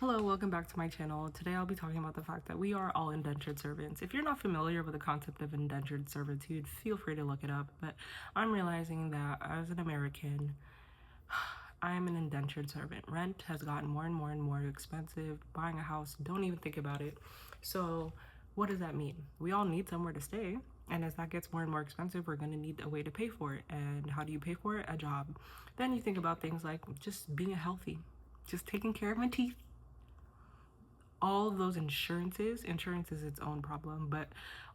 Hello, welcome back to my channel. Today I'll be talking about the fact that we are all indentured servants. If you're not familiar with the concept of indentured servitude, feel free to look it up, but I'm realizing that as an American, I am an indentured servant. Rent has gotten more and more and more expensive. Buying a house, don't even think about it. So what does that mean? We all need somewhere to stay. And as that gets more and more expensive, we're going to need a way to pay for it. And how do you pay for it? A job. Then you think about things like just being healthy, just taking care of my teeth. All of those insurance is its own problem, but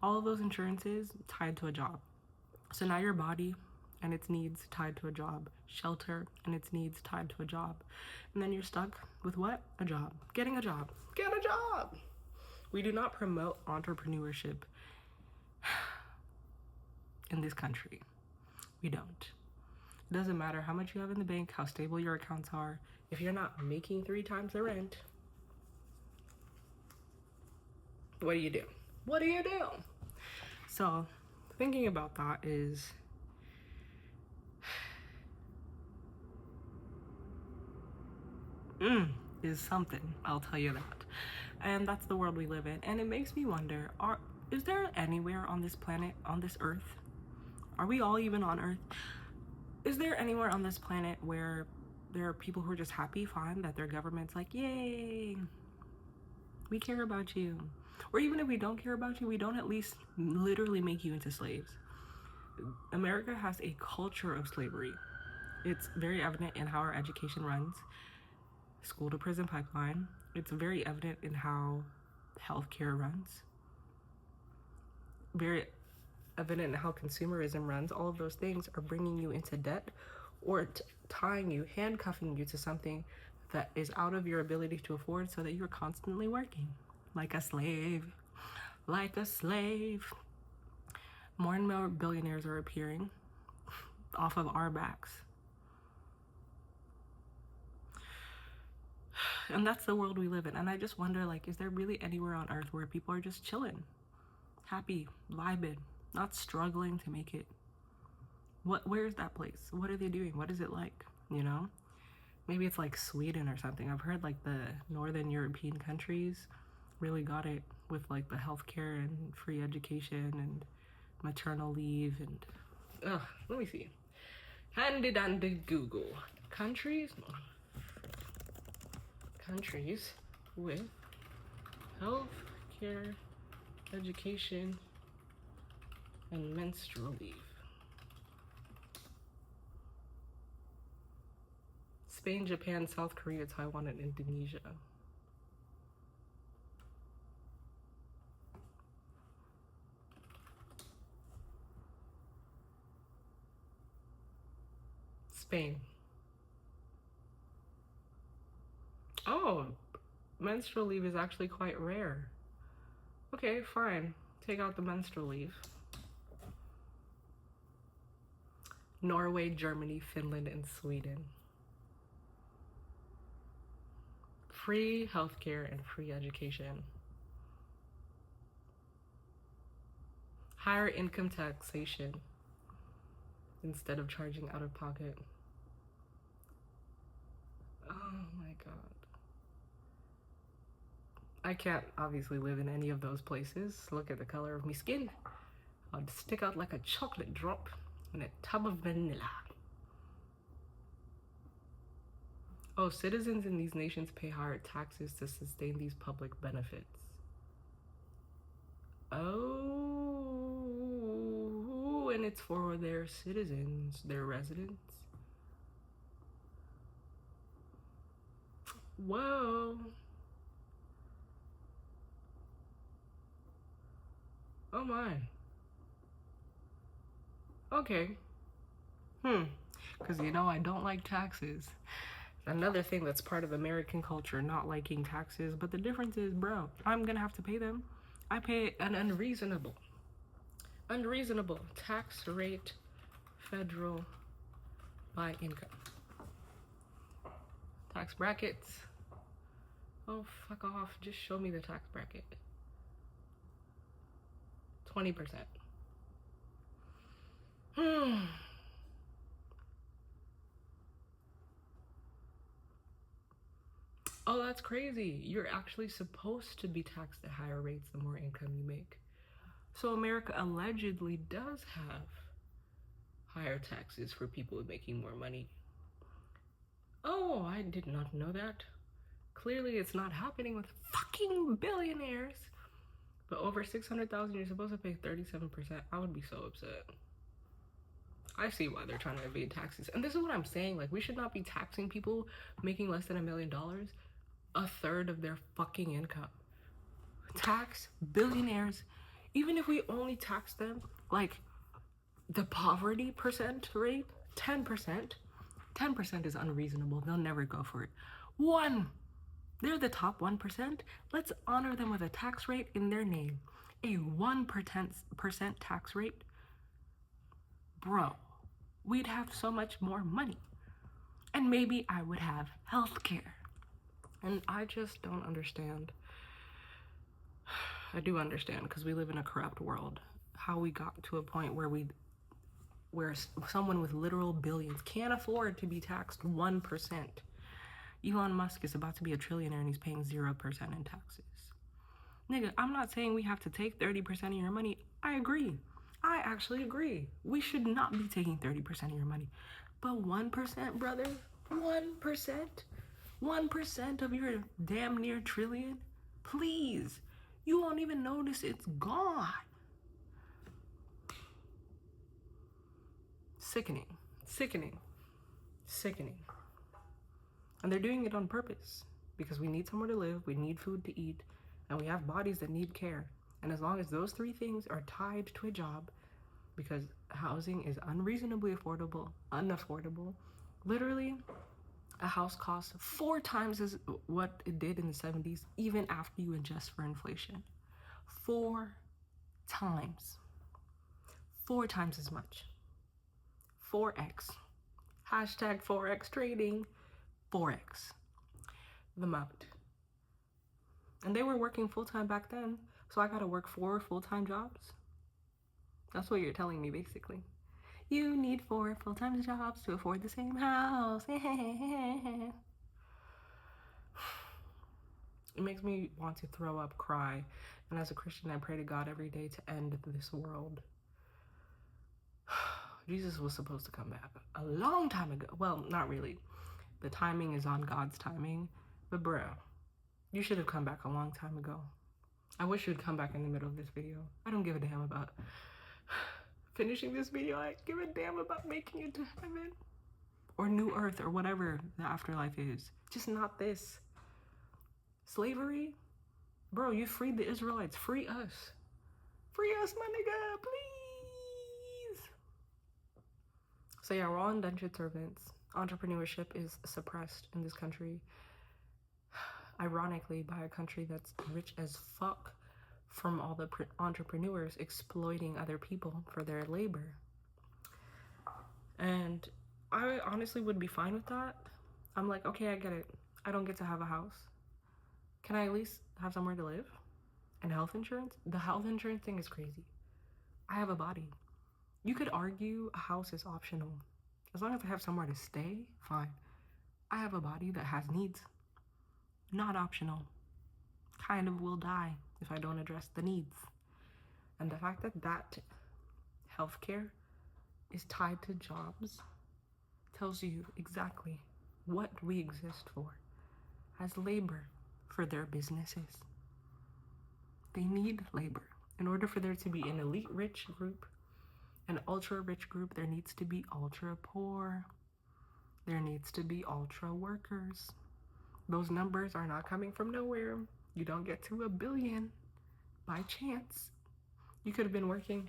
all of those insurances tied to a job. So now your body and its needs tied to a job, shelter and its needs tied to a job. And then you're stuck with what? A job. Getting a job. Get a job. We do not promote entrepreneurship in this country. We don't. It doesn't matter how much you have in the bank, how stable your accounts are. If you're not making 3 times the rent, what do you do? What do you do? So thinking about that is something, I'll tell you that. And that's the world we live in. And it makes me wonder, is there anywhere on this planet, on this earth, are we all even on earth? Is there anywhere on this planet where there are people who are just happy, fine, that their government's like, yay, we care about you? Or even if we don't care about you, we don't at least literally make you into slaves. America has a culture of slavery. It's very evident in how our education runs, school to prison pipeline. It's very evident in how healthcare runs. Very evident in how consumerism runs. All of those things are bringing you into debt or tying you, handcuffing you to something that is out of your ability to afford so that you're constantly working like a slave. Like a slave. More and more billionaires are appearing off of our backs. And that's the world we live in. And I just wonder, like, is there really anywhere on earth where people are just chilling, happy, vibing, not struggling to make it? Where's that place? What are they doing? What is it like? You know? Maybe it's like Sweden or something. I've heard like the Northern European countries really got it with like the healthcare and free education and maternal leave and let me see. Handy dandy Google. Countries with healthcare, education, and menstrual leave. Spain, Japan, South Korea, Taiwan, and Indonesia. Spain. Oh, menstrual leave is actually quite rare. Okay, fine. Take out the menstrual leave. Norway, Germany, Finland, and Sweden. Free healthcare and free education. Higher income taxation instead of charging out of pocket. Oh my God. I can't obviously live in any of those places. Look at the color of my skin. I'd stick out like a chocolate drop in a tub of vanilla. Oh, citizens in these nations pay higher taxes to sustain these public benefits. Oh, and it's for their citizens, their residents. Whoa. Oh my. Okay. Because you know I don't like taxes. Another thing that's part of American culture, not liking taxes, but the difference is, bro, I'm gonna have to pay them. I pay an unreasonable tax rate federal by income. Tax brackets. Oh, fuck off. Just show me the tax bracket. 20%. Oh, that's crazy. You're actually supposed to be taxed at higher rates the more income you make. So America allegedly does have higher taxes for people making more money. Oh, I did not know that. Clearly it's not happening with fucking billionaires. But over 600,000, you're supposed to pay 37%. I would be so upset. I see why they're trying to evade taxes. And this is what I'm saying. Like, we should not be taxing people making less than $1 million a third of their fucking income. Tax billionaires, even if we only tax them like the poverty percent rate, 10%. 10% is unreasonable. They'll never go for it. They're the top 1%. Let's honor them with a tax rate in their name. A 1% tax rate. Bro, we'd have so much more money. And maybe I would have health care. And I just don't understand. I do understand, because we live in a corrupt world, how we got to a point where someone with literal billions can't afford to be taxed 1%. Elon Musk is about to be a trillionaire and he's paying 0% in taxes. Nigga, I'm not saying we have to take 30% of your money. I agree. I actually agree. We should not be taking 30% of your money. But 1%, brother? 1%? 1% of your damn near trillion? Please. You won't even notice it's gone. Sickening. Sickening. Sickening. And they're doing it on purpose, because we need somewhere to live, we need food to eat, and we have bodies that need care. And as long as those three things are tied to a job, because housing is unreasonably unaffordable. Literally, a house costs 4 times as what it did in the 70s, even after you adjust for inflation. 4 times. 4 times as much. 4x. Hashtag 4x trading. 4x the amount. And they were working full-time back then, so I gotta work 4 full-time jobs. That's what you're telling me, basically. You need 4 full-time jobs to afford the same house. It makes me want to throw up, cry. And as a Christian, I pray to God every day to end this world. Jesus was supposed to come back a long time ago. Well, not really. The timing is on God's timing. But bro, you should have come back a long time ago. I wish you'd come back in the middle of this video. I don't give a damn about finishing this video. I give a damn about making it to heaven. Or new earth, or whatever the afterlife is. Just not this. Slavery? Bro, you freed the Israelites. Free us. Free us, my nigga, please. So yeah, we're all indentured servants. Entrepreneurship is suppressed in this country, ironically, by a country that's rich as fuck from all the entrepreneurs exploiting other people for their labor. And I honestly would be fine with that. I'm like, okay, I get it. I don't get to have a house. Can I at least have somewhere to live? And health insurance? The health insurance thing is crazy. I have a body. You could argue a house is optional. As long as I have somewhere to stay, fine. I have a body that has needs. Not optional. Kind of will die if I don't address the needs. And the fact that healthcare is tied to jobs tells you exactly what we exist for, as labor for their businesses. They need labor. In order for there to be an elite rich group, an ultra rich group, there needs to be ultra poor. There needs to be ultra workers. Those numbers are not coming from nowhere. You don't get to 1 billion by chance. You could have been working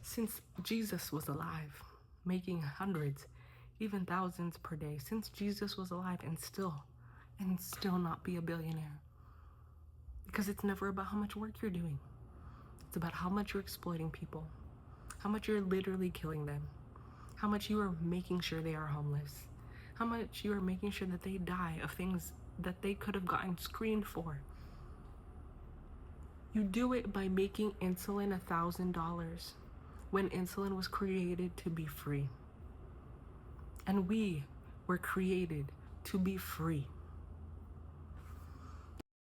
since Jesus was alive, making hundreds, even thousands per day, since Jesus was alive, and still not be a billionaire. Because it's never about how much work you're doing. It's about how much you're exploiting people, how much you're literally killing them, how much you are making sure they are homeless, how much you are making sure that they die of things that they could have gotten screened for. You do it by making insulin $1,000 when insulin was created to be free. And we were created to be free.